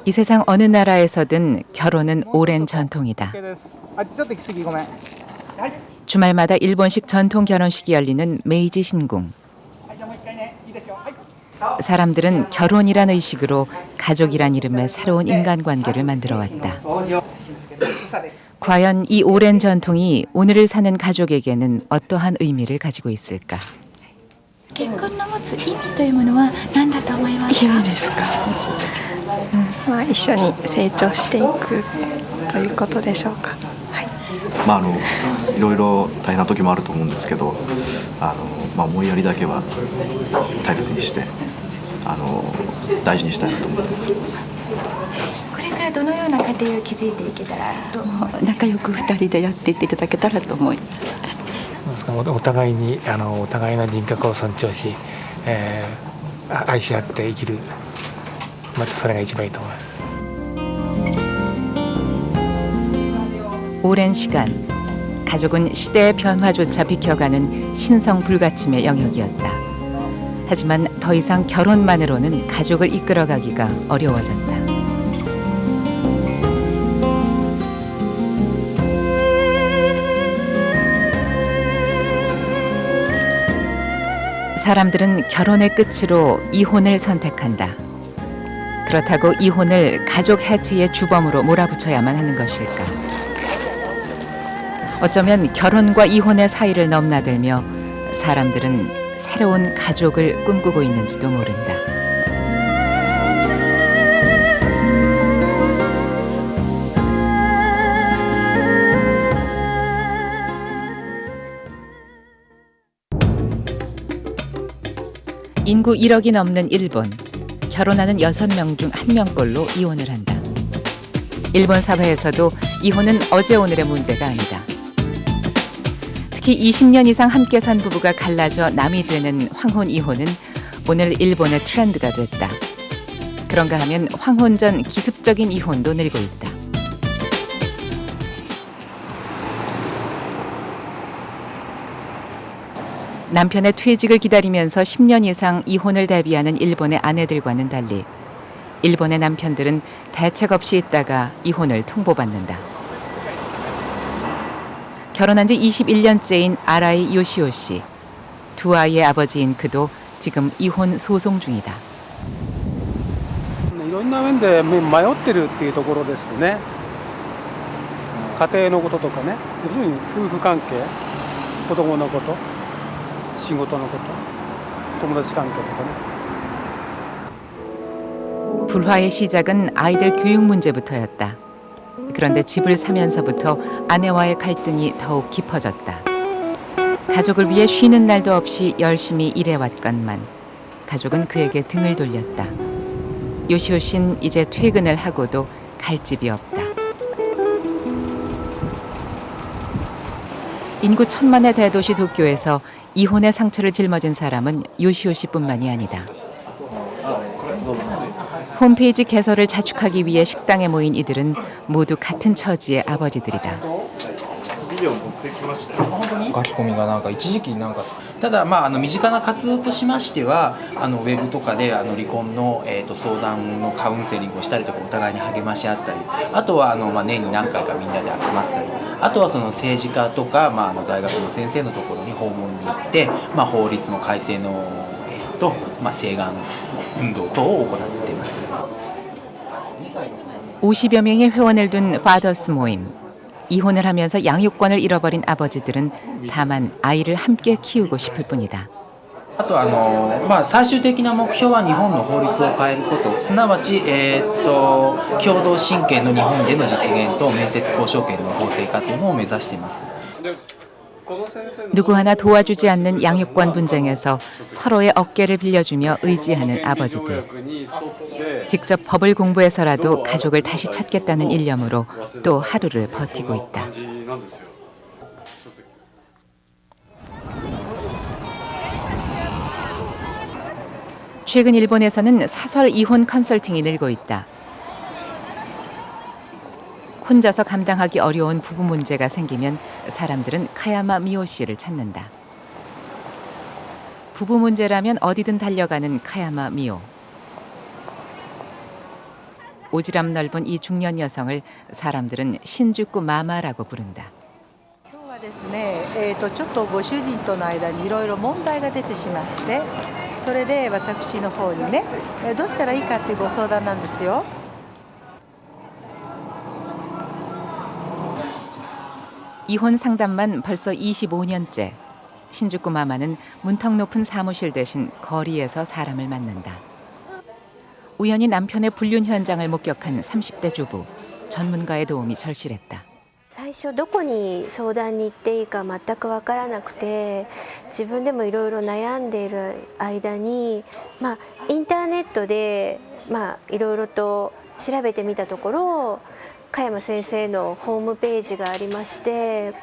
이 세상 어느 나라에서든 결혼은 오랜 전통이다. 주말마다 일본식 전통 결혼식이 열리는 메이지 신궁. 사람들은 결혼이란 의식으로 가족이란 이름의 새로운 인간관계를 만들어왔다. 과연 이 오랜 전통이 오늘을 사는 가족에게는 어떠한 의미를 가지고 있을까? 結婚の持つ意味というものは何だと思いますか？意味ですか？一緒に成長していくということでしょうか。いろいろ大変な時もあると思うんですけど、思いやりだけは大切にして大事にしたいなと思ってます。これからどのような家庭を築いていけたらと仲良く2人でやっていっていただけたらと思います。お互いにお互いの人格を尊重し、愛し合って生きる、またそれが一番いいと思います。 오랜 시간 가족은 시대의 변화조차 비켜가는 신성 불가침의 영역이었다. 하지만 더 이상 결혼만으로는 가족을 이끌어가기가 어려워졌다. 사람들은 결혼의 끝으로 이혼을 선택한다. 그렇다고 이혼을 가족 해체의 주범으로 몰아붙여야만 하는 것일까? 어쩌면 결혼과 이혼의 사이를 넘나들며 사람들은 새로운 가족을 꿈꾸고 있는지도 모른다. 인구 1억이 넘는 일본. 결혼하는 6명 중 1명꼴로 이혼을 한다. 일본 사회에서도 이혼은 어제 오늘의 문제가 아니다. 특히 20년 이상 함께 산 부부가 갈라져 남이 되는 황혼 이혼은 오늘 일본의 트렌드가 됐다. 그런가 하면 황혼 전 기습적인 이혼도 늘고 있다. 남편의 퇴직을 기다리면서 10년 이상 이혼을 대비하는 일본의 아내들과는 달리 일본의 남편들은 대책 없이 있다가 이혼을 통보받는다. 결혼한 지 21년째인 아라이 요시오 씨. 두 아이의 아버지인 그도 지금 이혼 소송 중이다. いろんな面で迷ってるっていうところですね。家庭のこととかね、要するに夫婦関係、子供のこと、仕事のこと、友達関係とかね。 불화의 시작은 아이들 교육 문제부터였다. 그런데 집을 사면서부터 아내와의 갈등이 더욱 깊어졌다. 가족을 위해 쉬는 날도 없이 열심히 일해왔건만 가족은 그에게 등을 돌렸다. 요시오 씨는 이제 퇴근을 하고도 갈 집이 없다. 인구 1000만의 대도시 도쿄에서 이혼의 상처를 짊어진 사람은 요시오 씨뿐만이 아니다. 홈페이지 개설을 자축하기 위해 식당에 모인 이들은 모두 같은 처지의 아버지들이다. 書き込みがなんか一時期なんかただ身近な活動としましてはウェブとかで離婚の相談のカウンセリングをしたりとかお互いに励まし合ったりあとは年に何回かみんなで集まったりあとはその政治家とか大学の先生のところに訪問に行って法律の改正の請願運動等を行っています。 50여 명의 회원을 둔 파더스 모임. 이혼을 하면서 양육권을 잃어버린 아버지들은 다만 아이를 함께 키우고 싶을 뿐이다. あと最終的な目標は日本の法律を変えることすなわち、共同親権の日本での実現と面接交渉権の法制化というのを目指しています。 누구 하나 도와주지 않는 양육권 분쟁에서 서로의 어깨를 빌려주며 의지하는 아버지들. 직접 법을 공부해서라도 가족을 다시 찾겠다는 일념으로 또 하루를 버티고 있다. 최근 일본에서는 사설 이혼 컨설팅이 늘고 있다. 혼자서 감당하기 어려운 부부 문제가 생기면 사람들은 카야마 미오 씨를 찾는다. 부부 문제라면 어디든 달려가는 카야마 미오. 오지랖 넓은 이 중년 여성을 사람들은 신주쿠 마마라고 부른다. 今日はですね、ちょっとご主人との間にいろいろ問題が出てしまって、それで私の方にね、どうしたらいいかっていうご相談なんですよ。 이혼 상담만 벌써 25년째. 신주쿠 마마는 문턱 높은 사무실 대신 거리에서 사람을 만난다. 우연히 남편의 불륜 현장을 목격한 30대 주부. 전문가의 도움이 절실했다. 最初どこに相談に行っていいか全く分からなくて自分でもいろいろ悩んでいる間に、インターネットでいろいろと調べてみたところ加山先生のホームページがありまして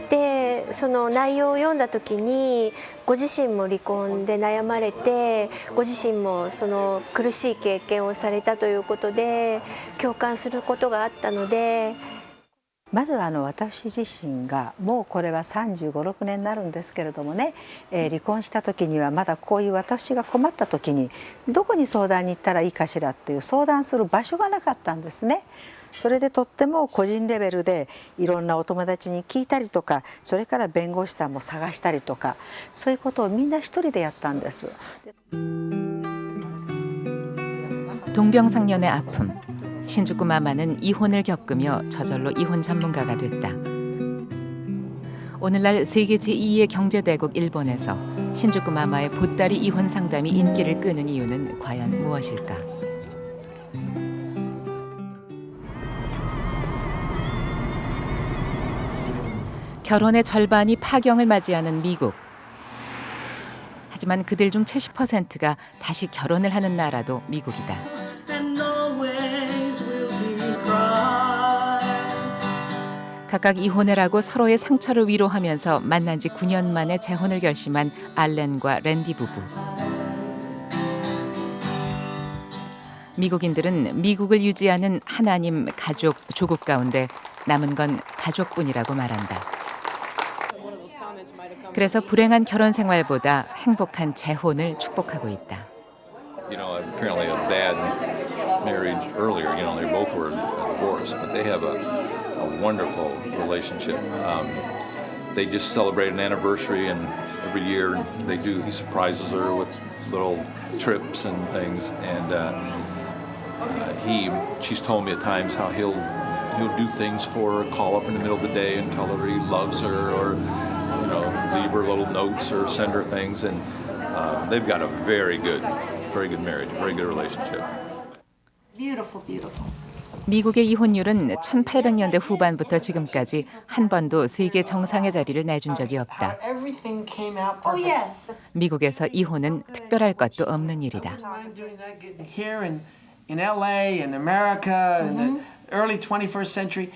でその内容を読んだ時にご自身も離婚で悩まれてご自身もその苦しい経験をされたということで共感することがあったので。まず私自身がもうこれは35、6年になるんですけれどもね、離婚した時にはまだこういう私が困った時にどこに相談に行ったらいいかしらっていう相談する場所がなかったんですね。それでとっても個人レベルでいろんなお友達に聞いたりとかそれから弁護士さんも探したりとかそういうことをみんな一人でやったんです。 동병상련의 아픔. 신주쿠 마마는 이혼을 겪으며 저절로 이혼 전문가가 됐다. 오늘날 세계 제2의 경제대국 일본에서 신주쿠 마마의 보따리 이혼 상담이 인기를 끄는 이유는 과연 무엇일까? 결혼의 절반이 파경을 맞이하는 미국. 하지만 그들 중 70%가 다시 결혼을 하는 나라도 미국이다. 각각 이혼을 하고 서로의 상처를 위로하면서 만난 지 9년 만에 재혼을 결심한 알렌과 랜디 부부. 미국인들은 미국을 유지하는 하나님, 가족, 조국 가운데 남은 건 가족뿐이라고 말한다. 그래서 불행한 결혼 생활보다 행복한 재혼을 축복하고 있다. You know, apparently a bad marriage earlier, you know, they both were divorced, but they have a wonderful relationship. They just celebrate an anniversary, and every year he surprises her with little trips and things. And she's told me at times how he'll do things for her, call up in the middle of the day and tell her he loves her, or you know, leave her little notes or send her things. And they've got a very good marriage, very good relationship. Beautiful, beautiful. 미국의 이혼율은 1800년대 후반부터 지금까지 한 번도 세계 정상의 자리를 내준 적이 없다. 미국에서 이혼은 특별할 것도 없는 일이다. In LA, in America, in the early 21st century,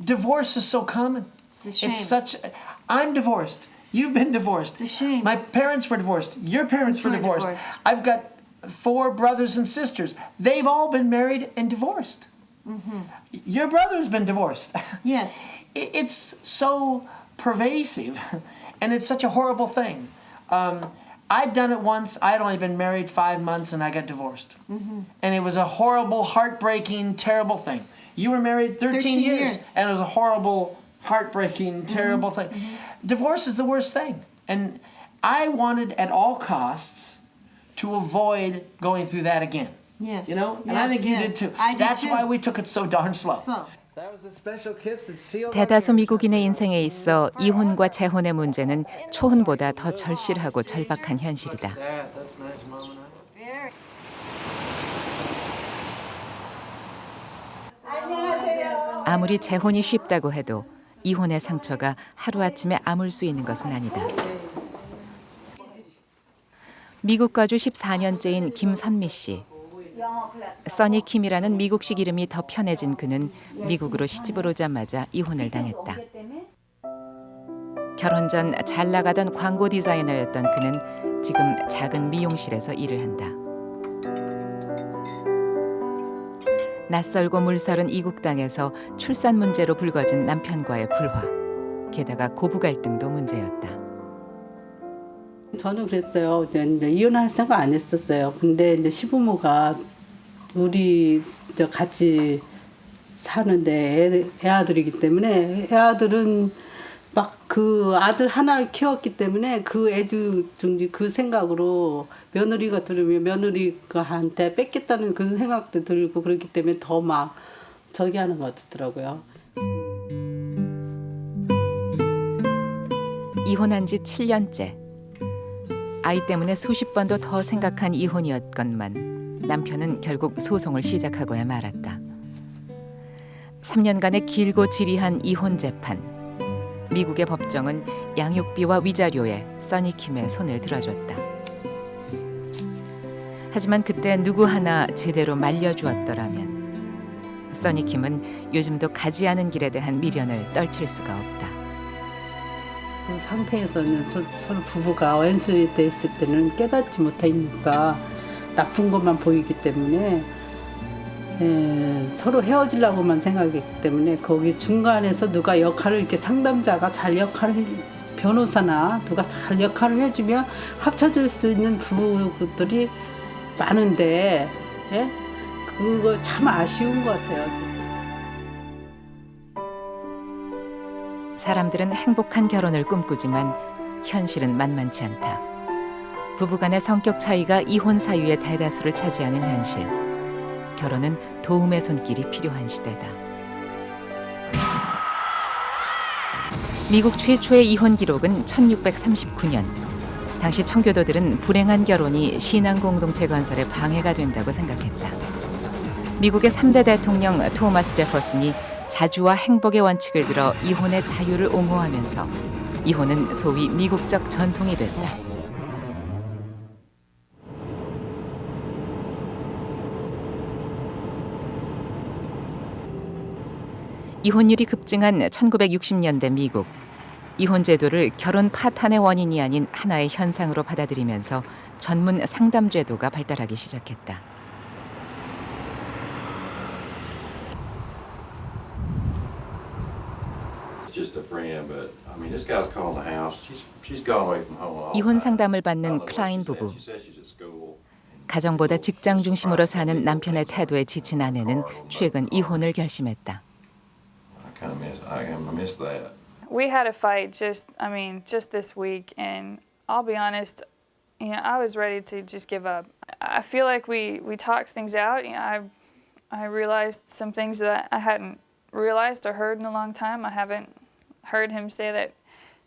divorce is so common. It's such. I'm divorced. You've been divorced. It's a shame. My parents were divorced. Your parents were divorced. I've got 4 brothers and sisters. They've all been married and divorced. Your brother's been divorced. Yes. It's so pervasive, and it's such a horrible thing. I'd done it once. I'd only been married 5 months, and I got divorced. And it was a horrible, heartbreaking, terrible thing. You were married 13 years, and it was a horrible, heartbreaking, terrible thing. Divorce is the worst thing. And I wanted at all costs to avoid going through that again. Yes. You know? And I think you did too. That's why we took it so darn slow. That was the special kiss that sealed 대다수 미국인의 인생에 있어 이혼과 재혼의 문제는 초혼보다 더 절실하고 절박한 현실이다. That's nice, Mom and I. 아무리 재혼이 쉽다고 해도 이혼의 상처가 하루아침에 아물 수 있는 것은 아니다. 미국 거주 14년째인 김선미 씨. 써니킴이라는 미국식 이름이 더 편해진 그는 미국으로 시집을 오자마자 이혼을 당했다. 결혼 전 잘 나가던 광고 디자이너였던 그는 지금 작은 미용실에서 일을 한다. 낯설고 물서른 이국 땅에서 출산 문제로 불거진 남편과의 불화. 게다가 고부 갈등도 문제였다. 저는 그랬어요. 이제 이혼할 생각 안 했었어요. 근데 이제 시부모가 우리 저 같이 사는데 애 아들이기 때문에 애 아들은 막 그 아들 하나를 키웠기 때문에 그 애주중지 그 생각으로 며느리가 들으면 며느리한테 뺏겠다는 그런 생각도 들고 그렇기 때문에 더 막 저기 하는 것 같더라고요. 이혼한 지 7년째. 아이 때문에 수십 번도 더 생각한 이혼이었건만 남편은 결국 소송을 시작하고야 말았다. 3년간의 길고 지리한 이혼 재판. 미국의 법정은 양육비와 위자료에 써니킴의 손을 들어줬다. 하지만 그때 누구 하나 제대로 말려주었더라면 써니킴은 요즘도 가지 않은 길에 대한 미련을 떨칠 수가 없다. 그 상태에서는 서로 부부가 원수돼 있을 때는 깨닫지 못하니까 나쁜 것만 보이기 때문에 서로 헤어지려고만 생각했기 때문에 거기 중간에서 누가 역할을 이렇게 상담자가 잘 역할을 변호사나 누가 잘 역할을 해주면 합쳐질 수 있는 부부들이 많은데 그거 참 아쉬운 것 같아요. 사람들은 행복한 결혼을 꿈꾸지만 현실은 만만치 않다. 부부간의 성격 차이가 이혼 사유의 대다수를 차지하는 현실. 결혼은 도움의 손길이 필요한 시대다. 미국 최초의 이혼 기록은 1639년. 당시 청교도들은 불행한 결혼이 신앙 공동체 건설에 방해가 된다고 생각했다. 미국의 3대 대통령 토마스 제퍼슨이 자주와 행복의 원칙을 들어 이혼의 자유를 옹호하면서 이혼은 소위 미국적 전통이 됐다. 이혼율이 급증한 1960년대 미국. 이혼 제도를 결혼 파탄의 원인이 아닌 하나의 현상으로 받아들이면서 전문 상담 제도가 발달하기 시작했다. 이혼 상담을 받는 클라인 부부. 가정보다 직장 중심으로 사는 남편의 태도에 지친 아내는 최근 이혼을 결심했다. We had a fight just this week, and I'll be honest, I was ready to just give up. I feel like we talked things out. I realized some things that I hadn't realized or heard in a long time. I haven't heard him say that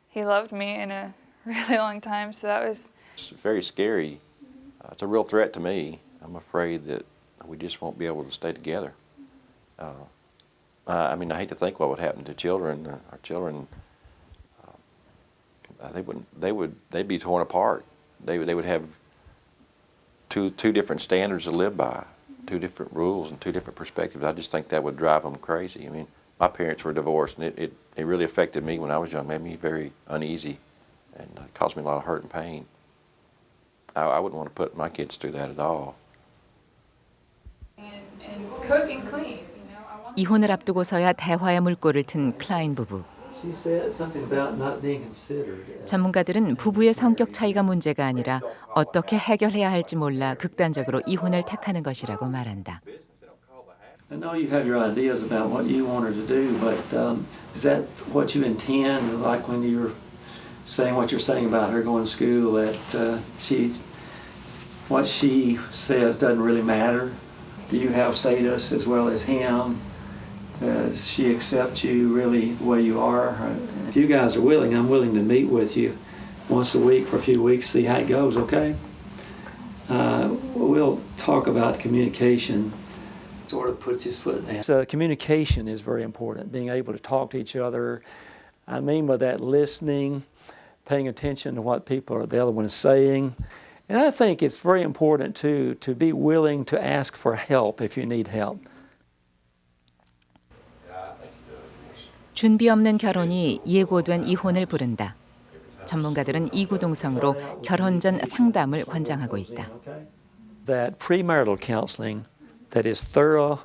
he loved me in a really long time, so that was... It's very scary. It's a real threat to me. I'm afraid that we just won't be able to stay together. I hate to think what would happen to children. Our children, they'd be torn apart. They would have two different standards to live by, two different rules and two different perspectives. I just think that would drive them crazy. I mean, my parents were divorced, and it really affected me when I was young. Made me very uneasy, and it caused me a lot of hurt and pain. I wouldn't want to put my kids through that at all. And cook and clean. 이혼을 앞두고서야 대화의 물꼬를 튼 클라인 부부. 전문가들은 부부의 성격 차이가 문제가 아니라 어떻게 해결해야 할지 몰라 극단적으로 이혼을 택하는 것이라고 말한다. I know you have your ideas about what you want her to do, but is that what you intend? Like when you're saying what you're saying about her going to school, that what she says doesn't really matter? Do you have status as well as him? Does she accept you really the way you are? If you guys are willing, I'm willing to meet with you once a week for a few weeks, see how it goes, okay? We'll talk about communication. Sort of puts his foot down. So communication is very important, being able to talk to each other. I mean by that listening, paying attention to what the other one is saying. And I think it's very important too to be willing to ask for help if you need help. 준비 없는 결혼이 예고된 이혼을 부른다. 전문가들은 이구동성으로 결혼 전 상담을 권장하고 있다. That premarital counseling that is thorough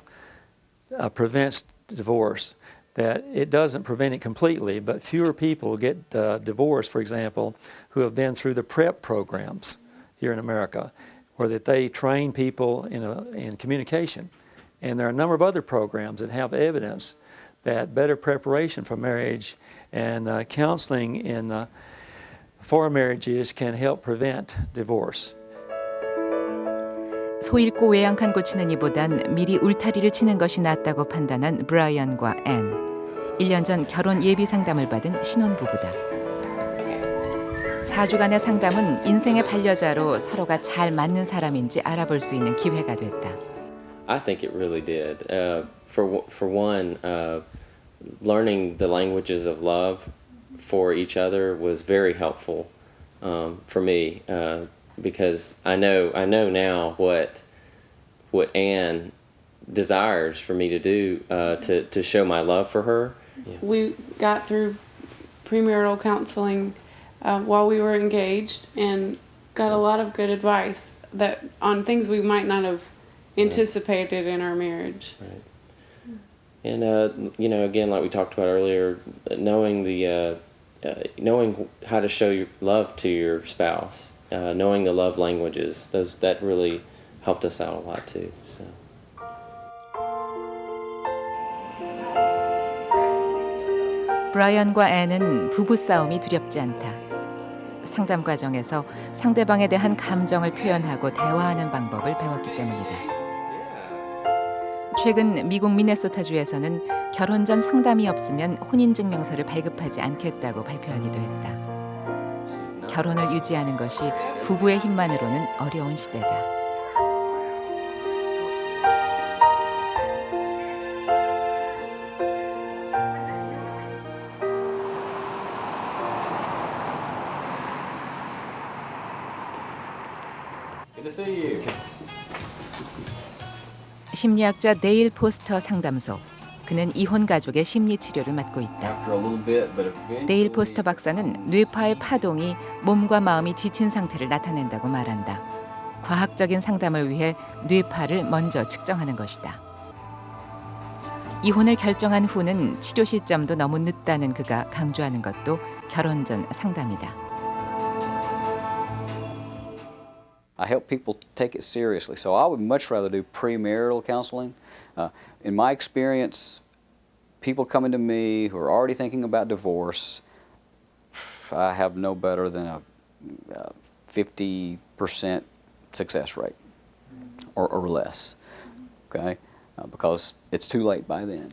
prevents divorce. That it doesn't prevent it completely, but fewer people get divorced, for example, who have been through the PrEP programs here in America. where that they train people in communication. And there are a number of other programs that have evidence that better preparation for marriage and counseling in for marriages can help prevent divorce. 소 잃고 외양간 고치는 이보단 미리 울타리를 치는 것이 낫다고 판단한 브라이언과 앤. 1년 전 결혼 예비 상담을 받은 신혼부부다. 4주간의 상담은 인생의 반려자로 서로가 잘 맞는 사람인지 알아볼 수 있는 기회가 됐다. I think it really did. For one, learning the languages of love for each other was very helpful for me because I know now what Anne desires for me to do to show my love for her. Yeah. We got through premarital counseling while we were engaged and got a lot of good advice that on things we might not have anticipated in our marriage. Right. And you know, again, like we talked about earlier, knowing how to show your love to your spouse, knowing the love languages, that really helped us out a lot too. So. 브라이언과 앤은 부부 싸움이 두렵지 않다. 상담 과정에서 상대방에 대한 감정을 표현하고 대화하는 방법을 배웠기 때문이다. 최근 미국 미네소타주에서는 결혼 전 상담이 없으면 혼인증명서를 발급하지 않겠다고 발표하기도 했다. 결혼을 유지하는 것이 부부의 힘만으로는 어려운 시대다. 심리학자 네일 포스터 상담소. 그는 이혼 가족의 심리 치료를 맡고 있다. 네일 포스터 박사는 뇌파의 파동이 몸과 마음이 지친 상태를 나타낸다고 말한다. 과학적인 상담을 위해 뇌파를 먼저 측정하는 것이다. 이혼을 결정한 후는 치료 시점도 너무 늦다는 그가 강조하는 것도 결혼 전 상담이다. I help people take it seriously. So I would much rather do premarital counseling. In my experience, people coming to me who are already thinking about divorce, I have no better than a 50% success rate or less, okay? Because it's too late by then.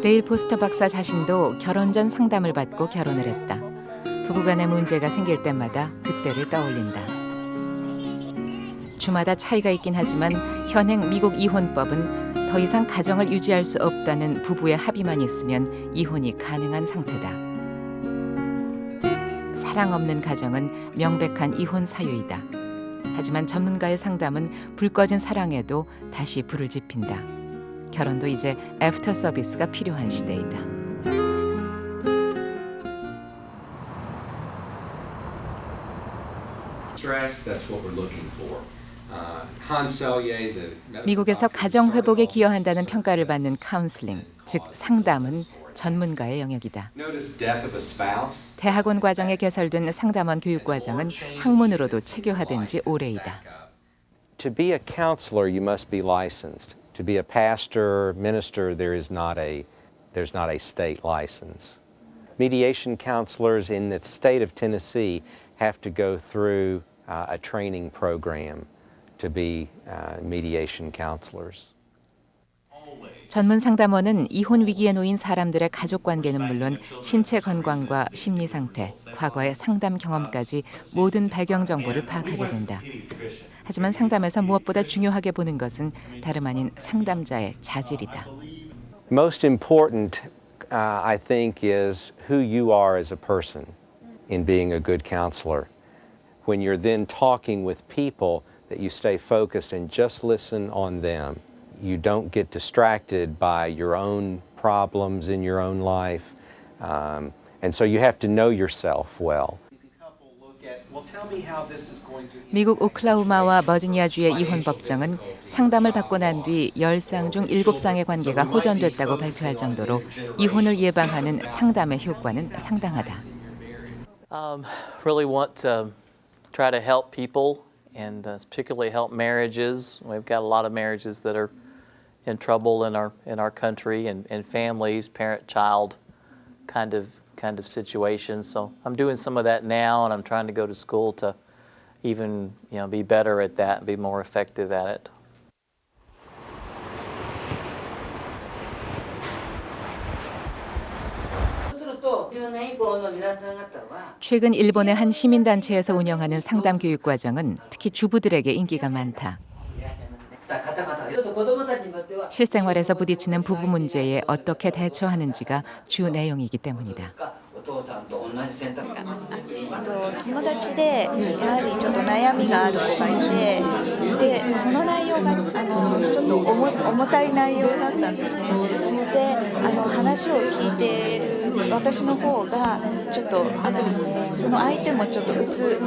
데일 포스터 박사 자신도 결혼 전 상담을 받고 결혼을 했다. 부부간의 문제가 생길 때마다 그때를 떠올린다. 주마다 차이가 있긴 하지만 현행 미국 이혼법은 더 이상 가정을 유지할 수 없다는 부부의 합의만 있으면 이혼이 가능한 상태다. 사랑 없는 가정은 명백한 이혼 사유이다. 하지만 전문가의 상담은 불 꺼진 사랑에도 다시 불을 지핀다. 결혼도 이제 애프터 서비스가 필요한 시대이다. 미국에서 가정 회복에 기여한다는 평가를 받는 카운슬링, 즉 상담은 전문가의 영역이다. 대학원 과정에 개설된 상담원 교육 과정은 학문으로도 체계화된 지 오래이다. To be a counselor, you must be licensed. To be a pastor, minister, there's not a state license. Mediation counselors in the state of Tennessee have to go through a training program to be mediation counselors. 전문 상담원은 이혼 위기에 놓인 사람들의 가족 관계는 물론 신체 건강과 심리 상태, 과거의 상담 경험까지 모든 배경 정보를 파악하게 된다. 하지만 상담에서 무엇보다 중요하게 보는 것은 다름 아닌 상담자의 자질이다. Most important, I think, is who you are as a person in being a good counselor. When you're then talking with people, that you stay focused and just listen on them. You don't get distracted by your own problems in your own life. And so you have to know yourself well. 미국 오클라호마와 버지니아주의 이혼 법정은 상담을 받고 난 뒤 10쌍 중 7쌍의 관계가 호전됐다고 발표할 정도로 이혼을 예방하는 상담의 효과는 상당하다. Really want to try to help people and particularly help marriages. We've got a lot of marriages that are in trouble in our country and families, parent-child kind of situations. So I'm doing some of that now, and I'm trying to go to school to even be better at that and be more effective at it. 최근 일본의 한 시민단체에서 운영하는 상담 교육 과정은 특히 주부들에게 인기가 많다. 실생활에서 부딪히는 부부 문제에 어떻게 대처하는지가 주 내용이기 때문이다. 友達でやはりちょっと悩みがある子がいて、でその内容がちょっと重たい内容だったんですね。で話を聞いている私の方がちょっとその相手もちょっとうつっぽ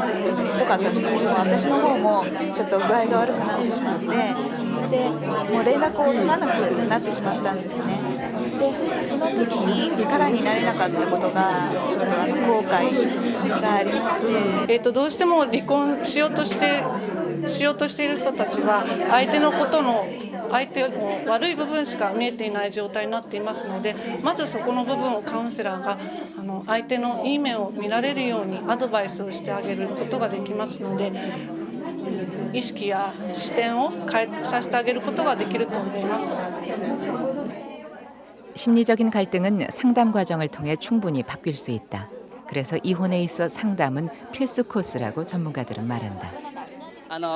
かったんですけど、私の方もちょっと具合が悪くなってしまって、でもう連絡を取らなくなってしまったんですね。でその時に力になれなかったことがちょっと後悔がありまして、どうしても離婚しようとしている人たちは相手の悪い部分しか見えていない状態になっていますので、まずそこの部分をカウンセラーが相手のいい面を見られるようにアドバイスをしてあげることができますので、意識や視点を変えさせてあげることができると思います。 심리적인 갈등은 상담 과정을 통해 충분히 바뀔 수 있다. 그래서 이혼에 있어 상담은 필수 코스라고 전문가들은 말한다.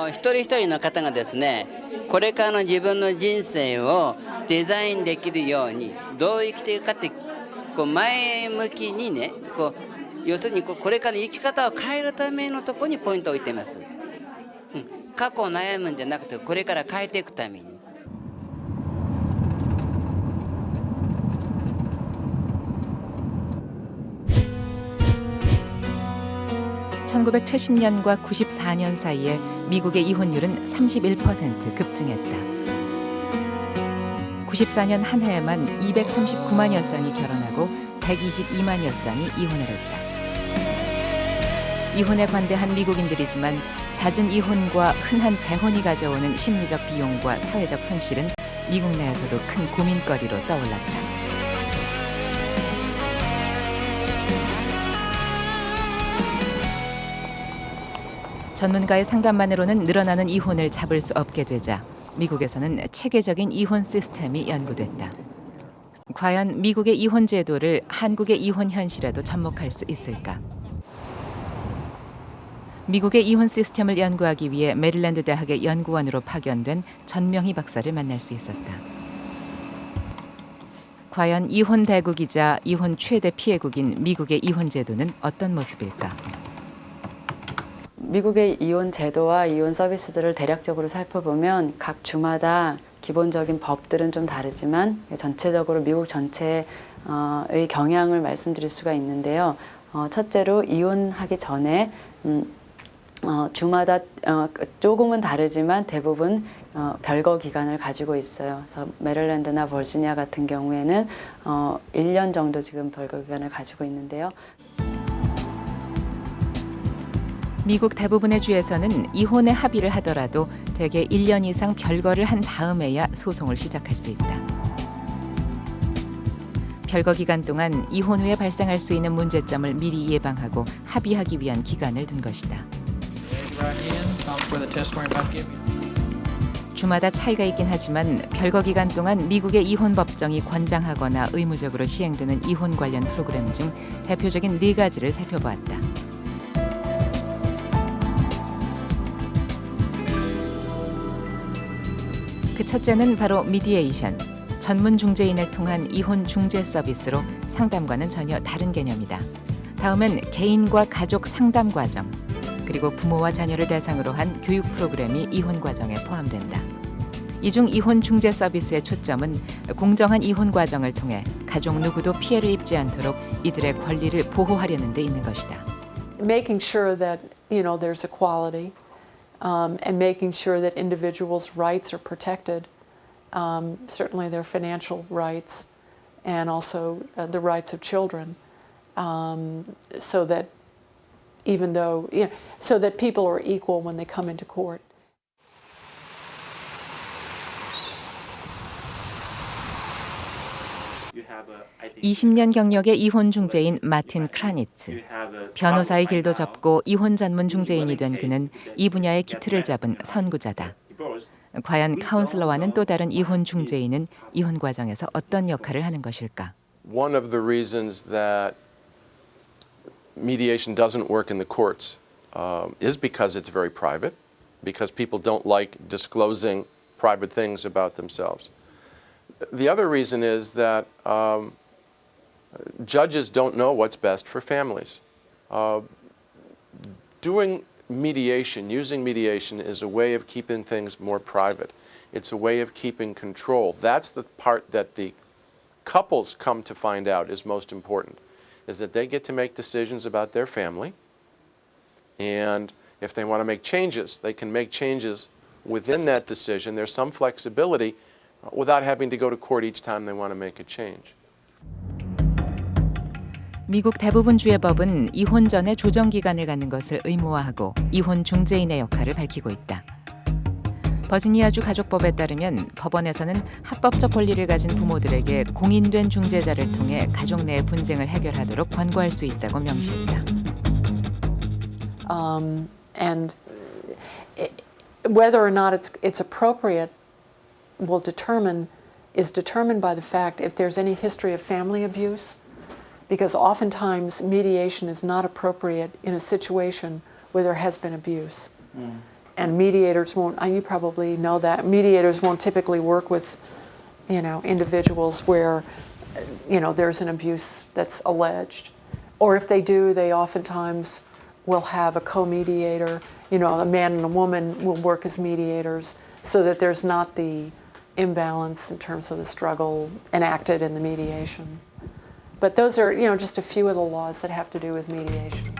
一人一人の方がですね、これからの自分の人生をデザインできるようにどう生きていくかって前向きにね、要するにこれから生き方を変えるためのところにポイントを置いています。過去を悩むんじゃなくてこれから変えていくために。 1970년과 94년 사이에 미국의 이혼율은 31% 급증했다. 94년 한 해에만 239만여 쌍이 결혼하고 122만여 쌍이 이혼을 했다. 이혼에 관대한 미국인들이지만 잦은 이혼과 흔한 재혼이 가져오는 심리적 비용과 사회적 손실은 미국 내에서도 큰 고민거리로 떠올랐다. 전문가의 상담만으로는 늘어나는 이혼을 잡을 수 없게 되자 미국에서는 체계적인 이혼 시스템이 연구됐다. 과연 미국의 이혼 제도를 한국의 이혼 현실에도 접목할 수 있을까? 미국의 이혼 시스템을 연구하기 위해 메릴랜드 대학의 연구원으로 파견된 전명희 박사를 만날 수 있었다. 과연 이혼 대국이자 이혼 최대 피해국인 미국의 이혼 제도는 어떤 모습일까? 미국의 이혼 제도와 이혼 서비스들을 대략적으로 살펴보면 각 주마다 기본적인 법들은 좀 다르지만 전체적으로 미국 전체의 경향을 말씀드릴 수가 있는데요. 첫째로 이혼하기 전에 주마다 조금은 다르지만 대부분 별거 기간을 가지고 있어요. 그래서 메릴랜드나 버지니아 같은 경우에는 1년 정도 지금 별거 기간을 가지고 있는데요. 미국 대부분의 주에서는 이혼에 합의를 하더라도 대개 1년 이상 별거를 한 다음에야 소송을 시작할 수 있다. 별거 기간 동안 이혼 후에 발생할 수 있는 문제점을 미리 예방하고 합의하기 위한 기간을 둔 것이다. 주마다 차이가 있긴 하지만 별거 기간 동안 미국의 이혼 법정이 권장하거나 의무적으로 시행되는 이혼 관련 프로그램 중 대표적인 4가지를 살펴보았다. 그 첫째는 바로 미디에이션, 전문 중재인을 통한 이혼 중재 서비스로 상담과는 전혀 다른 개념이다. 다음은 개인과 가족 상담 과정, 그리고 부모와 자녀를 대상으로 한 교육 프로그램이 이혼 과정에 포함된다. 이 중 이혼 중재 서비스의 초점은 공정한 이혼 과정을 통해 가족 누구도 피해를 입지 않도록 이들의 권리를 보호하려는 데 있는 것이다. Making sure that there's equality. And making sure that individuals' rights are protected, certainly their financial rights and also the rights of children, so that even though, so that people are equal when they come into court. 이 20년 경력의 이혼 중재인 마틴 크라니츠. 변호사의 길도 접고 이혼 전문 중재인이 된 그는 이 분야의 기틀을 잡은 선구자다. 과연 카운슬러와는 또 다른 이혼 중재인은 이혼 과정에서 어떤 역할을 하는 것일까? One of the reasons that mediation doesn't work in the courts is because it's very private, because people don't like disclosing private things about themselves. The other reason is that judges don't know what's best for families. Doing mediation, using mediation, is a way of keeping things more private. It's a way of keeping control. That's the part that the couples come to find out is most important, is that they get to make decisions about their family, and if they want to make changes, they can make changes within that decision. There's some flexibility without having to go to court each time they want to make a change. 미국 대부분 주의 법은 이혼 전에 조정 기간을 갖는 것을 의무화하고 이혼 중재인의 역할을 밝히고 있다. 버지니아주 가족법에 따르면 법원에서는 합법적 권리를 가진 부모들에게 공인된 중재자를 통해 가족 내의 분쟁을 해결하도록 권고할 수 있다고 명시했다. And whether or not it's appropriate is determined by the fact if there's any history of family abuse. Because oftentimes mediation is not appropriate in a situation where there has been abuse. And mediators won't, you probably know that, mediators won't typically work with, individuals where, there's an abuse that's alleged. Or if they do, they oftentimes will have a co-mediator, a man and a woman will work as mediators so that there's not the imbalance in terms of the struggle enacted in the mediation. But those are, just a few of the laws that have to do with mediation.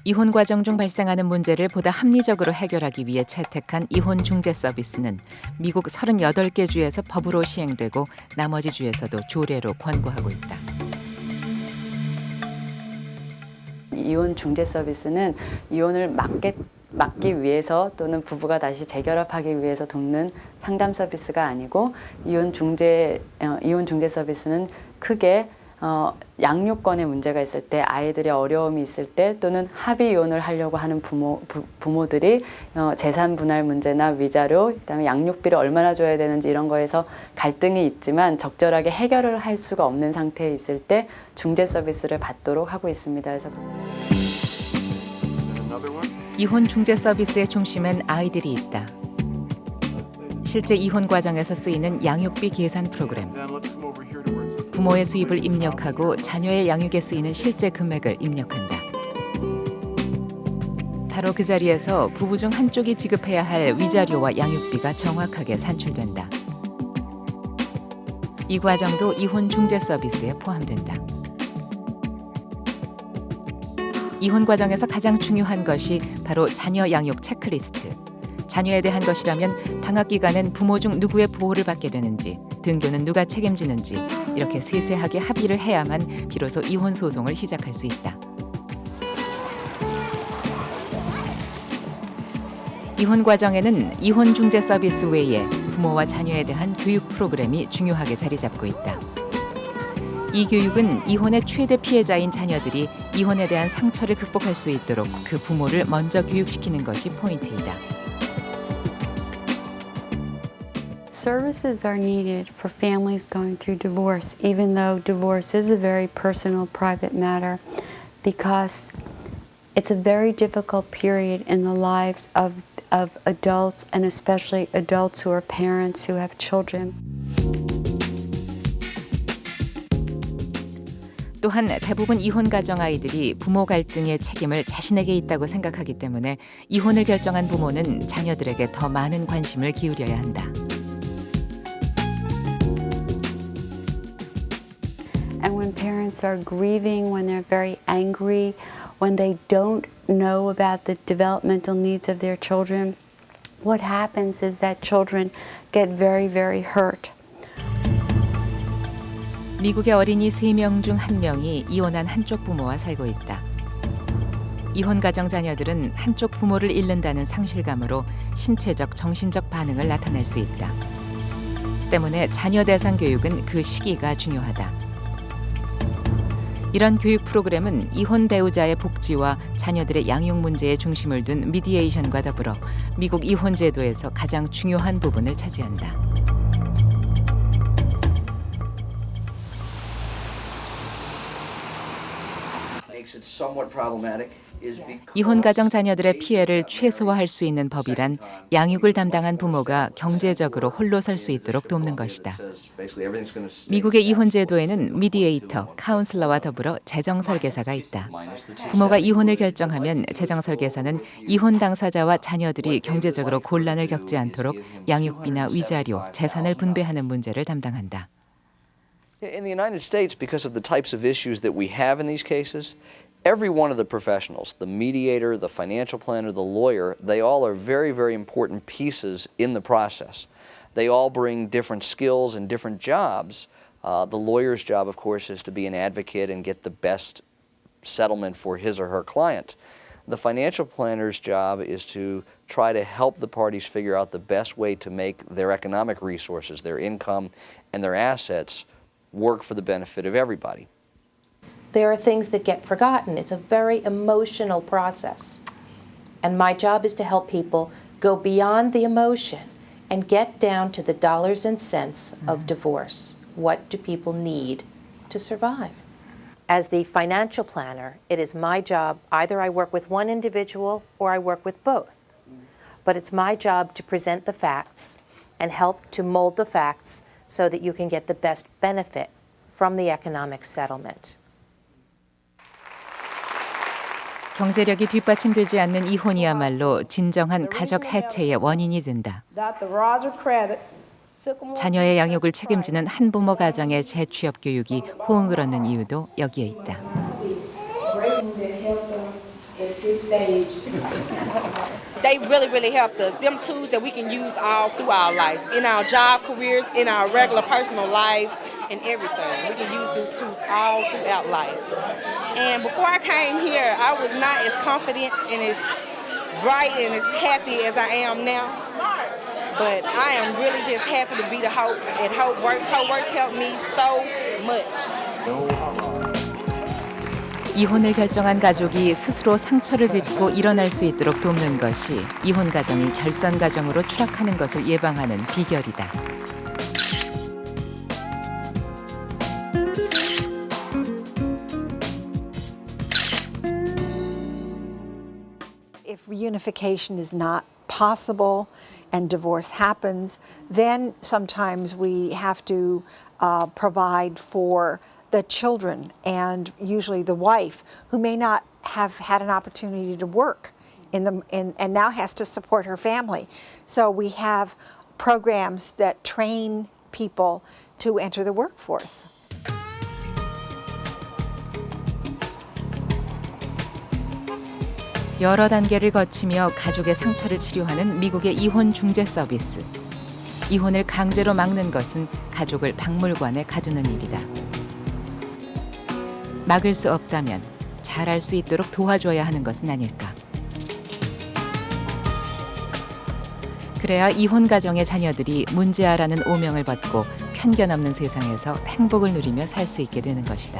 이혼 과정 중 발생하는 문제를 보다 합리적으로 해결하기 위해 채택한 이혼 중재 서비스는 미국 38개 주에서 법으로 시행되고 나머지 주에서도 조례로 권고하고 있다. 이혼 중재 서비스는 이혼을 막기 위해서 또는 부부가 다시 재결합하기 위해서 돕는 상담 서비스가 아니고 이혼 중재 서비스는 크게 양육권에 문제가 있을 때, 아이들의 어려움이 있을 때 또는 합의 이혼을 하려고 하는 부모들이 재산 분할 문제나 위자료, 그다음에 양육비를 얼마나 줘야 되는지 이런 거에서 갈등이 있지만 적절하게 해결을 할 수가 없는 상태에 있을 때 중재 서비스를 받도록 하고 있습니다. 그래서 이혼 중재 서비스의 중심엔 아이들이 있다. 실제 이혼 과정에서 쓰이는 양육비 계산 프로그램. 부모의 수입을 입력하고 자녀의 양육에 쓰이는 실제 금액을 입력한다. 바로 그 자리에서 부부 중 한쪽이 지급해야 할 위자료와 양육비가 정확하게 산출된다. 이 과정도 이혼 중재 서비스에 포함된다. 이혼 과정에서 가장 중요한 것이 바로 자녀 양육 체크리스트. 자녀에 대한 것이라면 방학 기간엔 부모 중 누구의 보호를 받게 되는지, 등교는 누가 책임지는지 이렇게 세세하게 합의를 해야만 비로소 이혼 소송을 시작할 수 있다. 이혼 과정에는 이혼 중재 서비스 외에 부모와 자녀에 대한 교육 프로그램이 중요하게 자리 잡고 있다. 이 교육은 이혼의 최대 피해자인 자녀들이 이혼에 대한 상처를 극복할 수 있도록 그 부모를 먼저 교육시키는 것이 포인트이다. Services are needed for families going through divorce, even though divorce is a very personal, private matter, because it's a very difficult period in the lives of adults, and especially adults who are parents who have children. 또한 대부분 이혼 가정 아이들이 부모 갈등의 책임을 자신에게 있다고 생각하기 때문에 이혼을 결정한 부모는 자녀들에게 더 많은 관심을 기울여야 한다. And when parents are grieving, when they're very angry, when they don't know about the developmental needs of their children, what happens is that children get very, very hurt. 미국의 어린이 3명 중 1명이 이혼한 한쪽 부모와 살고 있다. 이혼 가정 자녀들은 한쪽 부모를 잃는다는 상실감으로 신체적, 정신적 반응을 나타낼 수 있다. 때문에 자녀 대상 교육은 그 시기가 중요하다. 이런 교육 프로그램은 이혼 배우자의 복지와 자녀들의 양육 문제에 중심을 둔 미디에이션과 더불어 미국 이혼 제도에서 가장 중요한 부분을 차지한다. 이혼 가정 자녀들의 피해를 최소화할 수 있는 법이란 양육을 담당한 부모가 경제적으로 홀로 설 수 있도록 돕는 것이다. 미국의 이혼 제도에는 미디에이터, 카운슬러와 더불어 재정 설계사가 있다. 부모가 이혼을 결정하면 재정 설계사는 이혼 당사자와 자녀들이 경제적으로 곤란을 겪지 않도록 양육비나 위자료, 재산을 분배하는 문제를 담당한다. In the United States, because of the types of issues that we have in these cases, every one of the professionals, the mediator, the financial planner, the lawyer, they all are very, very important pieces in the process. They all bring different skills and different jobs. The lawyer's job, of course, is to be an advocate and get the best settlement for his or her client. The financial planner's job is to try to help the parties figure out the best way to make their economic resources, their income, and their assets work for the benefit of everybody. There are things that get forgotten. It's a very emotional process. And my job is to help people go beyond the emotion and get down to the dollars and cents of divorce. What do people need to survive? As the financial planner, it is my job, either I work with one individual or I work with both. But it's my job to present the facts and help to mold the facts so that you can get the best benefit from the economic settlement. 경제력이 뒷받침되지 않는 이혼이야말로 진정한 가족 해체의 원인이 된다. 자녀의 양육을 책임지는 한부모 가정의 재취업 교육이 호응을 얻는 이유도 여기에 있다. They really helped us. Them tools that we can use all through our lives, in our job careers, in our regular personal lives, and everything. We can use those tools all throughout life. And before I came here, I was not as confident and as bright and as happy as I am now. But I am really just happy to be the Hope at Hope Works. Hope Works helped me so much. 이혼을 결정한 가족이 스스로 상처를 딛고 일어날 수 있도록 돕는 것이 이혼 가정이 결산 가정으로 추락하는 것을 예방하는 비결이다. If reunification is not possible and divorce happens, then sometimes we have to provide for the children and usually the wife who may not have had an opportunity to work and now has to support her family. So we have programs that train people to enter the workforce. 여러 단계를 거치며 가족의 상처를 치료하는 미국의 이혼 중재 서비스. 이혼을 강제로 막는 것은 가족을 박물관에 가두는 일이다. 막을 수 없다면 잘할 수 있도록 도와줘야 하는 것은 아닐까. 그래야 이혼 가정의 자녀들이 문제아라는 오명을 벗고 편견 없는 세상에서 행복을 누리며 살 수 있게 되는 것이다.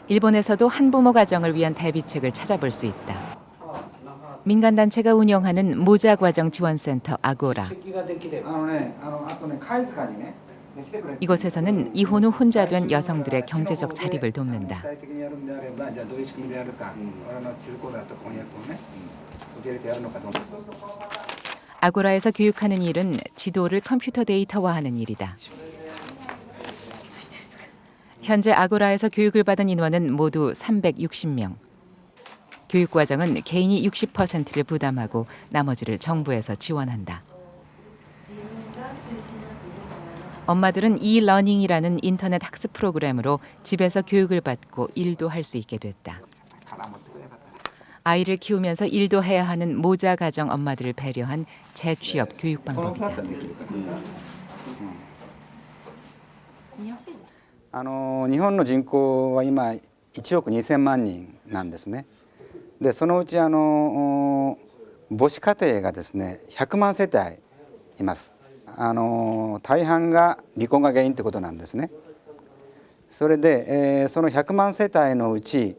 일본에서도 한부모 가정을 위한 대비책을 찾아볼 수 있다. 민간단체가 운영하는 모자 과정 지원센터 아고라. 이곳에서는 이혼 후 혼자 된 여성들의 경제적 자립을 돕는다. 아고라에서 교육하는 일은 지도를 컴퓨터 데이터화하는 일이다. 현재 아고라에서 교육을 받은 인원은 모두 360명. 교육 과정은 개인이 60%를 부담하고 나머지를 정부에서 지원한다. 엄마들은 이러닝이라는 인터넷 학습 프로그램으로 집에서 교육을 받고 일도 할 수 있게 됐다. 아이를 키우면서 일도 해야 하는 모자 가정 엄마들을 배려한 재취업 교육 방법이다. 日本の人口は今1億2000万人なんですね。でそのうち母子家庭がですね100万世帯います。大半が離婚が原因ということなんですね。それで、その100万世帯のうち、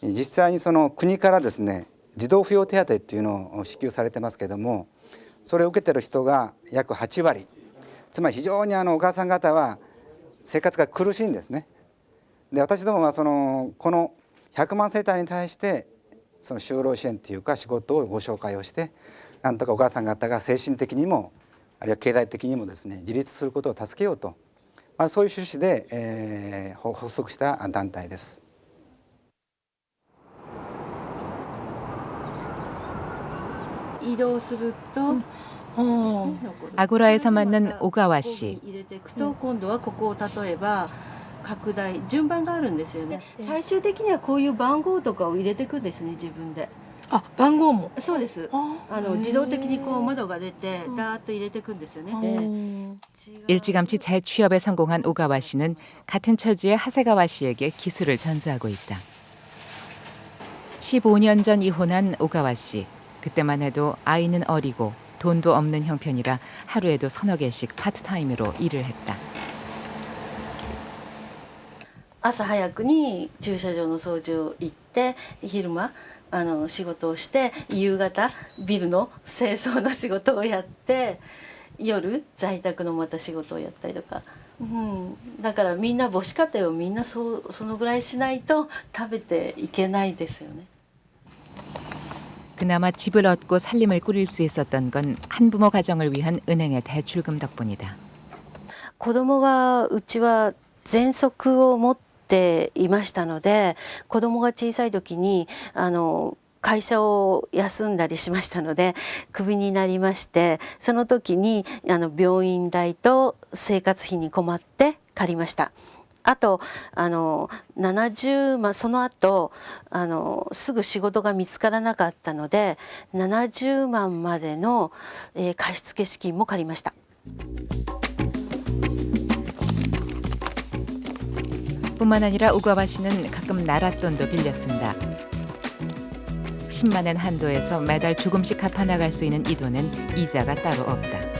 実際にその国からですね児童扶養手当っていうのを支給されてますけども、それを受けてる人が約8割、つまり非常にお母さん方は生活が苦しいんですね。で私どもはこの100万世帯に対してその就労支援というか仕事をご紹介をして、なんとかお母さん方が精神的にもあるいは経済的にもですね自立することを助けようと、そういう趣旨で、発足した団体です。移動すると、아고라에서 만난 오가와 씨. 入れていくと今度はここを例えば拡大順番があるんですよね。最終的にはこういう番号とかを入れていくんですね、自分で。あ、番号も。そうです。自動的にこう窓が出てダーッと入れていくんですよね。 일찌감치 재취업에 성공한 오가와 씨는 같은 처지의 하세가와 씨에게 기술을 전수하고 있다. 15년 전 이혼한 오가와 씨. 그때만 해도 아이는 어리고 돈도 없는 형편이라 하루에도 서너 개씩 파트타임으로 일을 했다. 朝早くに駐車場の掃除を行って昼間仕事をして夕方ビルの清掃の仕事をやって夜在宅のまた仕事をやったりとか、だからみんな母子家庭をみんなそのぐらいしないと食べていけないですよね。 그나마 집을 얻고 살림을 꾸릴 수 있었던 건 한부모 가정을 위한 은행의 대출금 덕분이다. 子供がうちは喘息を持っていましたので、子供が小さい時に会社を休んだりしましたのでクビになりまして、その時に病院代と生活費に困って借りました。あと70万、その後すぐ仕事が見つからなかったので70万までの貸付資金も借りました。 뿐만 아니라 오가와 씨는 가끔 나랏돈도 빌려 쓴다. 10만 엔 한도에서 매달 조금씩 갚아 나갈 수 있는 이 돈은 이자가 따로 없다.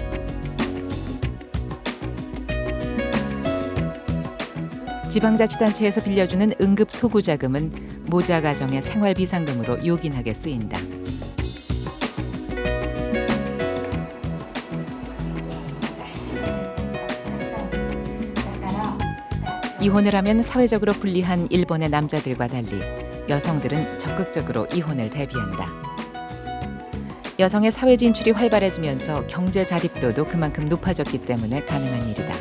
지방자치단체에서 빌려주는 응급 소구자금은 모자 가정의 생활 비상금으로 요긴하게 쓰인다. 이혼을 하면 사회적으로 불리한 일본의 남자들과 달리 여성들은 적극적으로 이혼을 대비한다. 여성의 사회 진출이 활발해지면서 경제 자립도도 그만큼 높아졌기 때문에 가능한 일이다.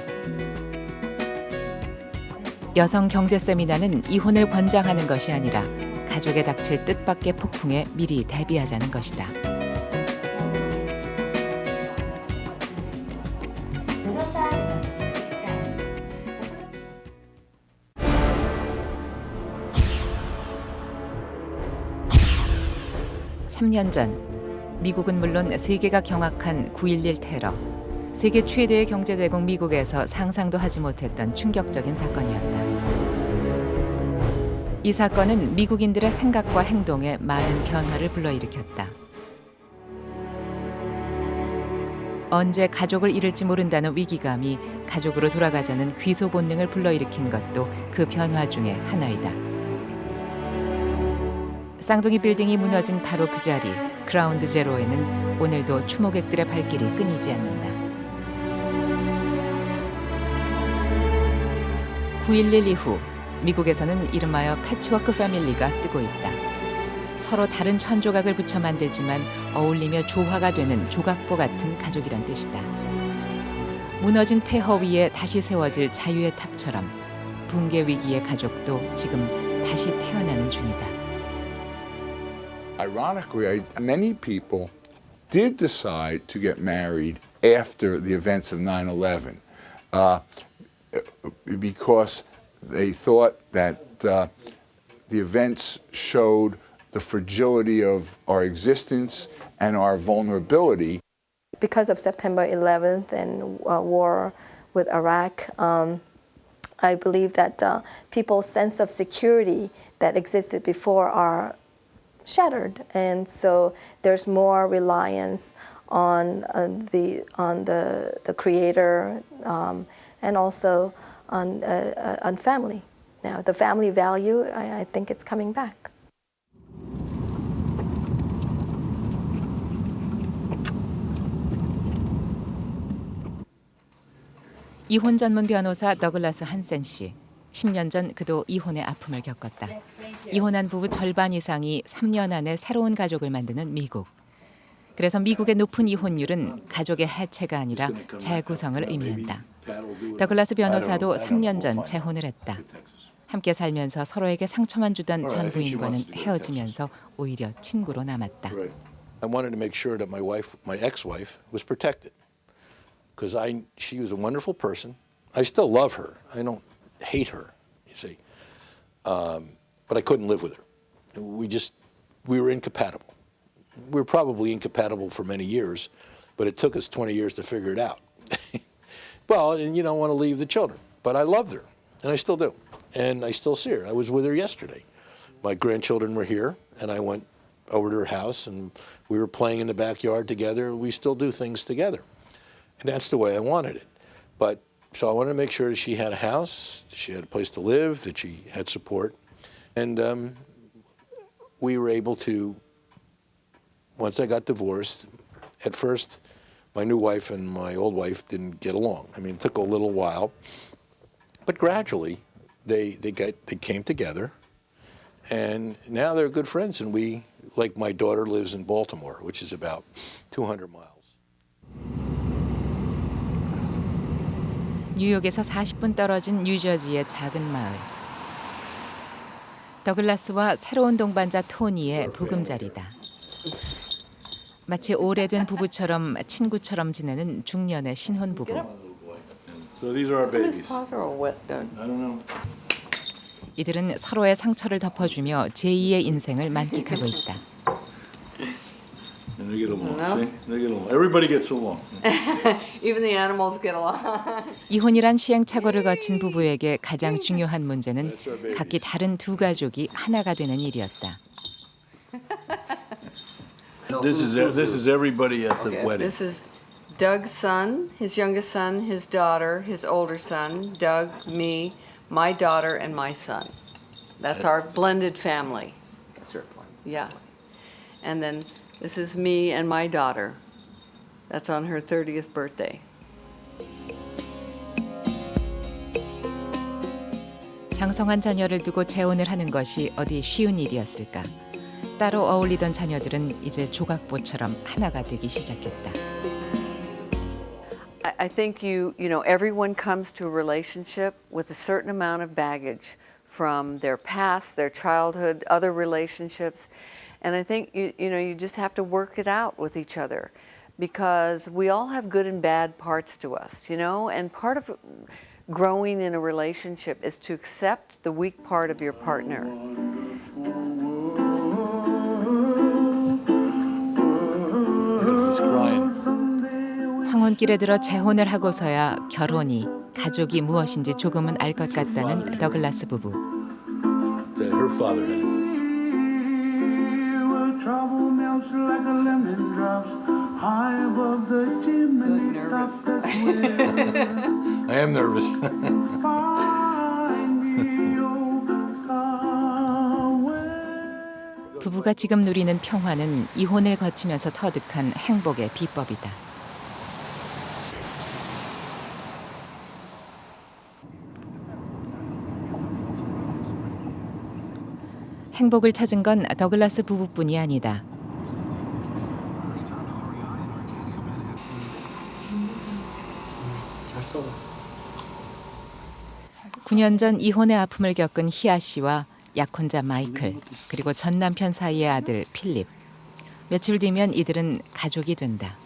여성 경제 세미나는 이혼을 권장하는 것이 아니라 가족에 닥칠 뜻밖의 폭풍에 미리 대비하자는 것이다. (3년) 전 미국은 물론 세계가 경악한 9.11 테러. 세계 최대의 경제대국 미국에서 상상도 하지 못했던 충격적인 사건이었다. 이 사건은 미국인들의 생각과 행동에 많은 변화를 불러일으켰다. 언제 가족을 잃을지 모른다는 위기감이 가족으로 돌아가자는 귀소 본능을 불러일으킨 것도 그 변화 중에 하나이다. 쌍둥이 빌딩이 무너진 바로 그 자리, 그라운드 제로에는 오늘도 추모객들의 발길이 끊이지 않는다. 9.11 이후 미국에서는 이름하여 패치워크 패밀리가 뜨고 있다. 서로 다른 천조각을 붙여 만들지만 어울리며 조화가 되는 조각보 같은 가족이란 뜻이다. 무너진 폐허 위에 다시 세워질 자유의 탑처럼 붕괴 위기의 가족도 지금 다시 태어나는 중이다. Ironically, many people did decide to get married after the events of 9/11 because they thought that the events showed the fragility of our existence and our vulnerability. because of September 11th and war with Iraq, I believe that people's sense of security that existed before are shattered, and so there's more reliance on the creator and also on family. Now, the family value, I think it's coming back. 이혼 전문 변호사 더글라스 한센 씨. 10년 전 그도 이혼의 아픔을 겪었다. 이혼한 부부 절반 이상이 3년 안에 새로운 가족을 만드는 미국. 그래서 미국의 높은 이혼율은 가족의 해체가 아니라 재구성을 의미한다. 더글라스 변호사도 3년 전 재혼을 했다. 함께 살면서 서로에게 상처만 주던 전 부인과는 헤어지면서 오히려 친구로 남았다. I wanted to make sure that my ex-wife, was protected, because she was a wonderful person. I still love her. I don't hate her, you see, but I couldn't live with her. We were incompatible. We were probably incompatible for many years, but it took us 20 years to figure it out. Well, and you don't want to leave the children, but I loved her, and I still do, and I still see her. I was with her yesterday. My grandchildren were here, and I went over to her house, and we were playing in the backyard together. We still do things together, and that's the way I wanted it. But so I wanted to make sure that she had a house, she had a place to live, that she had support, and we were able to. Once I got divorced, at first, my new wife and my old wife didn't get along. I mean, it took a little while, but gradually they came together, and now they're good friends. And like my daughter lives in Baltimore, which is about 200 miles. 뉴욕에서 40분 떨어진 뉴저지의 작은 마을. 더글라스와 새로운 동반자 토니의 보금자리다. 마치 오래된 부부처럼 친구처럼 지내는 중년의 신혼부부. 이들은 서로의 상처를 덮어주며 제2의 인생을 만끽하고 있다. And they get along. See? They get along. Everybody gets along. Even the animals get along. 이혼이란 시행착오를 거친 부부에게 가장 중요한 문제는 각기 다른 두 가족이 하나가 되는 일이었다. This is everybody at the wedding. This is Doug's son, his youngest son, his daughter, his older son, Doug, me, my daughter, and my son. That's our blended family. Certainly. Yeah. And then this is me and my daughter. That's on her 30th birthday. 장성한 자녀를 두고 재혼을 하는 것이 어디 쉬운 일이었을까? 따로 어울리던 자녀들은 이제 조각보처럼 하나가 되기 시작했다. I think everyone comes to a relationship with a certain amount of baggage from their past, their childhood, other relationships. And I think you just have to work it out with each other, because we all have good and bad parts to us, and part of growing in a relationship is to accept the weak part of your partner. 황혼길에 들어 재혼을 하고서야 결혼이, 가족이 무엇인지 조금은 알 것 같다는 더글라스 부부. Her father had. Trouble melts like a lemon drops high above the chimney top. I am nervous. 부부가 지금 누리는 평화는 이혼을 거치면서 터득한 행복의 비법이다. 행복을 찾은 건 더글라스 부부뿐이 아니다. 잘 써. 9년 전 이혼의 아픔을 겪은 희아 씨와 약혼자 마이클, 그리고 전 남편 사이의 아들 필립. 며칠 뒤면 이들은 가족이 된다.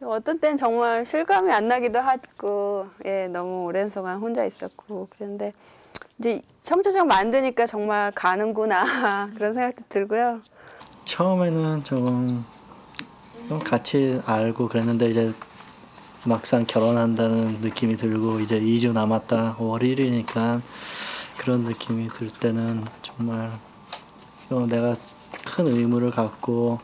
어떤 땐 정말 실감이 안 나기도 하고, 너무 오랜 동안 혼자 있었고, 그런데 이제 청초정 만드니까 정말 가는구나 그런 생각도 들고요. 처음에는 조금 같이 알고 그랬는데 이제 막상 결혼한다는 느낌이 들고 이제 2주 남았다 5월 1일이니까 그런 느낌이 들 때는 정말 내가 큰 의무를 갖고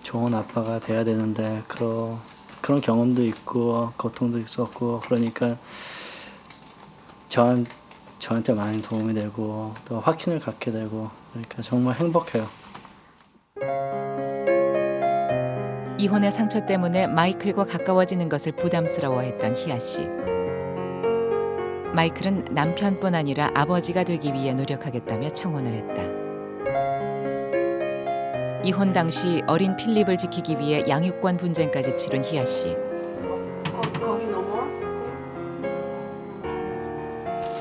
좋은 아빠가 돼야 되는데 그런 경험도 있고 고통도 있었고 그러니까 저한테 많이 도움이 되고 또 확신을 갖게 되고 그러니까 정말 행복해요. 이혼의 상처 때문에 마이클과 가까워지는 것을 부담스러워했던 희아 씨. 마이클은 남편뿐 아니라 아버지가 되기 위해 노력하겠다며 청혼을 했다. 이혼 당시 어린 필립을 지키기 위해 양육권 분쟁까지 치른 희아 씨.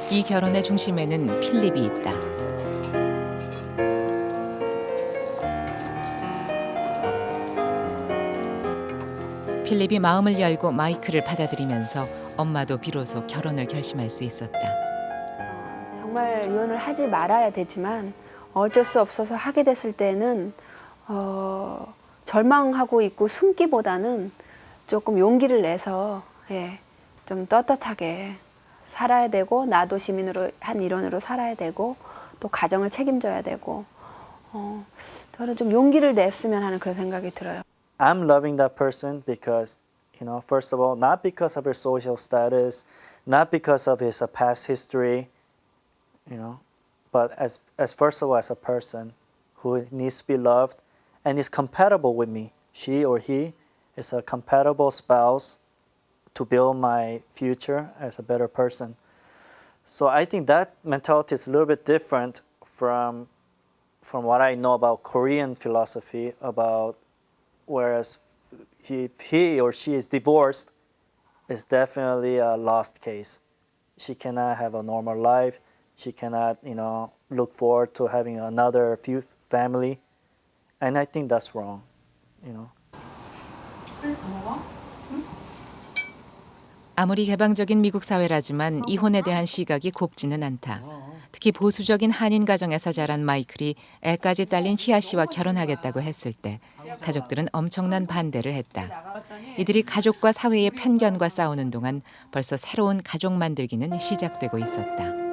이 결혼의 중심에는 필립이 있다. 필립이 마음을 열고 마이클을 받아들이면서 엄마도 비로소 결혼을 결심할 수 있었다. 정말 이혼을 하지 말아야 되지만 어쩔 수 없어서 하게 됐을 때는 절망하고 있고 숨기보다는 조금 용기를 내서 좀 떳떳하게 살아야 되고 나도 시민으로 한 일원으로 살아야 되고 또 가정을 책임져야 되고 저는 좀 용기를 냈으면 하는 그런 생각이 들어요. I'm loving that person because, first of all, not because of her social status, not because of his past history, but as first of all, as a person who needs to be loved and is compatible with me. She or he is a compatible spouse to build my future as a better person. So I think that mentality is a little bit different from what I know about Korean philosophy about whereas if he or she is divorced, it's definitely a lost case. She cannot have a normal life. She cannot, look forward to having another family. And I think that's wrong, 아무리 개방적인 미국 사회라지만 이혼에 대한 시각이 곱지는 않다. 특히 보수적인 한인 가정에서 자란 마이클이 애까지 딸린 희아 씨와 결혼하겠다고 했을 때 가족들은 엄청난 반대를 했다. 이들이 가족과 사회의 편견과 싸우는 동안 벌써 새로운 가족 만들기는 시작되고 있었다.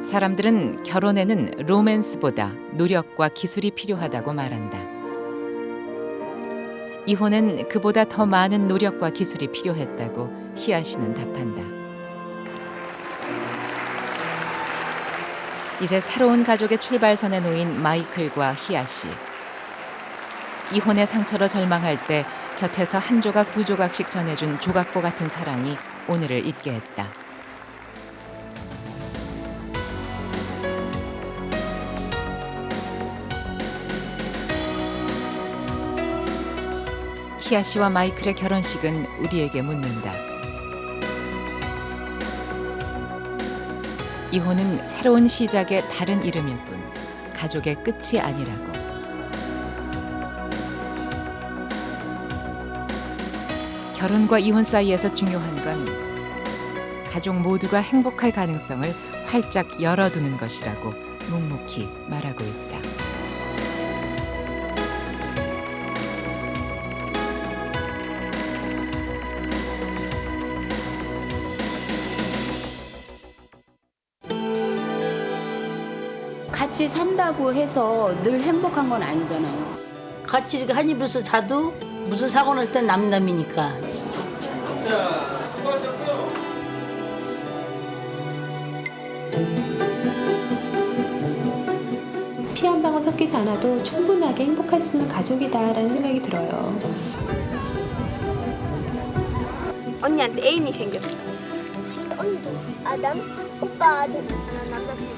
사람들은 결혼에는 로맨스보다 노력과 기술이 필요하다고 말한다. 이혼엔 그보다 더 많은 노력과 기술이 필요했다고 희아 씨는 답한다. 이제 새로운 가족의 출발선에 놓인 마이클과 희아 씨. 이혼의 상처로 절망할 때 곁에서 한 조각 두 조각씩 전해준 조각보 같은 사랑이 오늘을 있게 했다. 희아 씨와 마이클의 결혼식은 우리에게 묻는다. 이혼은 새로운 시작의 다른 이름일 뿐 가족의 끝이 아니라고. 결혼과 이혼 사이에서 중요한 건 가족 모두가 행복할 가능성을 활짝 열어두는 것이라고 묵묵히 말하고 있다. 같이 산다고 해서 늘 행복한 건 아니잖아요. 같이 이렇게 한 입에서 자도 무슨 사고 날 땐 남남이니까. 자, 수고하셨고요. 피 한 방울 섞이지 않아도 충분하게 행복할 수 있는 가족이다라는 생각이 들어요. 언니한테 애인이 생겼어. 언니도 남 오빠 아들 남자친구.